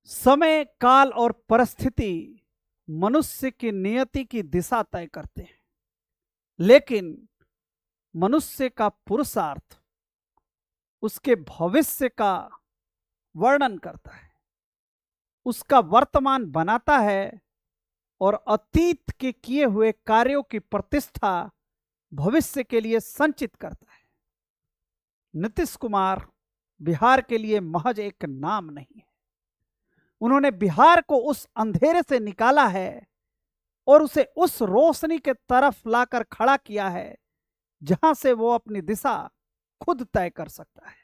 समय, काल और परिस्थिति मनुष्य की नियति की दिशा तय करते हैं, लेकिन मनुष्य का पुरुषार्थ उसके भविष्य का वर्णन करता है, उसका वर्तमान बनाता है और अतीत के किए हुए कार्यों की प्रतिष्ठा भविष्य के लिए संचित करता है। नीतीश कुमार बिहार के लिए महज एक नाम नहीं है। उन्होंने बिहार को उस अंधेरे से निकाला है और उसे उस रोशनी के तरफ लाकर खड़ा किया है जहां से वो अपनी दिशा खुद तय कर सकता है।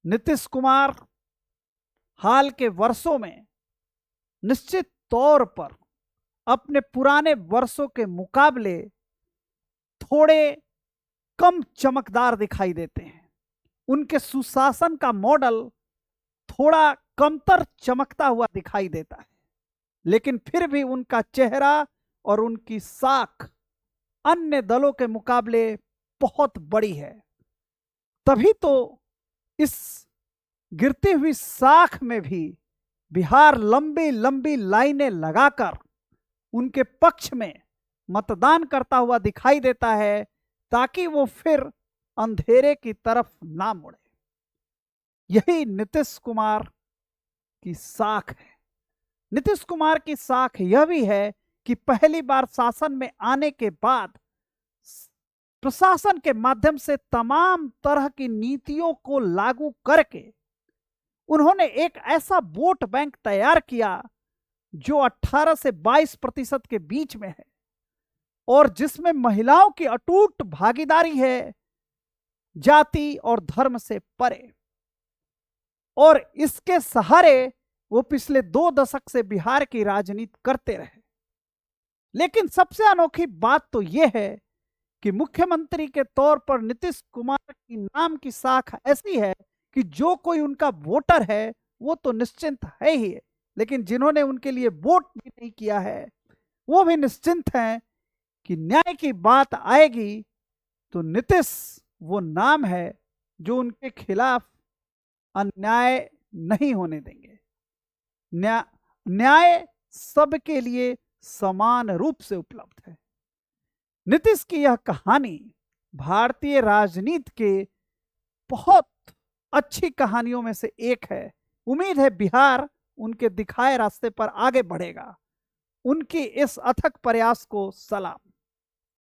नीतीश कुमार हाल के वर्षों में निश्चित तौर पर अपने पुराने वर्षों के मुकाबले थोड़े कम चमकदार दिखाई देते हैं। उनके सुशासन का मॉडल थोड़ा कमतर चमकता हुआ दिखाई देता है, लेकिन फिर भी उनका चेहरा और उनकी साख अन्य दलों के मुकाबले बहुत बड़ी है। तभी तो इस गिरती हुई साख में भी बिहार लंबी लंबी लाइनें लगाकर उनके पक्ष में मतदान करता हुआ दिखाई देता है, ताकि वो फिर अंधेरे की तरफ ना मुड़े। यही नीतीश कुमार की साख है। नीतीश कुमार की साख यह भी है कि पहली बार शासन में आने के बाद प्रशासन के माध्यम से तमाम तरह की नीतियों को लागू करके उन्होंने एक ऐसा वोट बैंक तैयार किया जो 18 से 22% के बीच में है और जिसमें महिलाओं की अटूट भागीदारी है, जाति और धर्म से परे। और इसके सहारे वो पिछले 2 दशक से बिहार की राजनीति करते रहे। लेकिन सबसे अनोखी बात तो यह है कि मुख्यमंत्री के तौर पर नीतीश कुमार की नाम की साख ऐसी है कि जो कोई उनका वोटर है वो तो निश्चिंत है ही है, लेकिन जिन्होंने उनके लिए वोट भी नहीं किया है वो भी निश्चिंत हैं कि न्याय की बात आएगी तो नीतीश वो नाम है जो उनके खिलाफ अन्याय नहीं होने देंगे। न्याय सबके लिए समान रूप से उपलब्ध है। नीतीश की यह कहानी भारतीय राजनीति के बहुत अच्छी कहानियों में से एक है। उम्मीद है बिहार उनके दिखाए रास्ते पर आगे बढ़ेगा। उनकी इस अथक प्रयास को सलाम।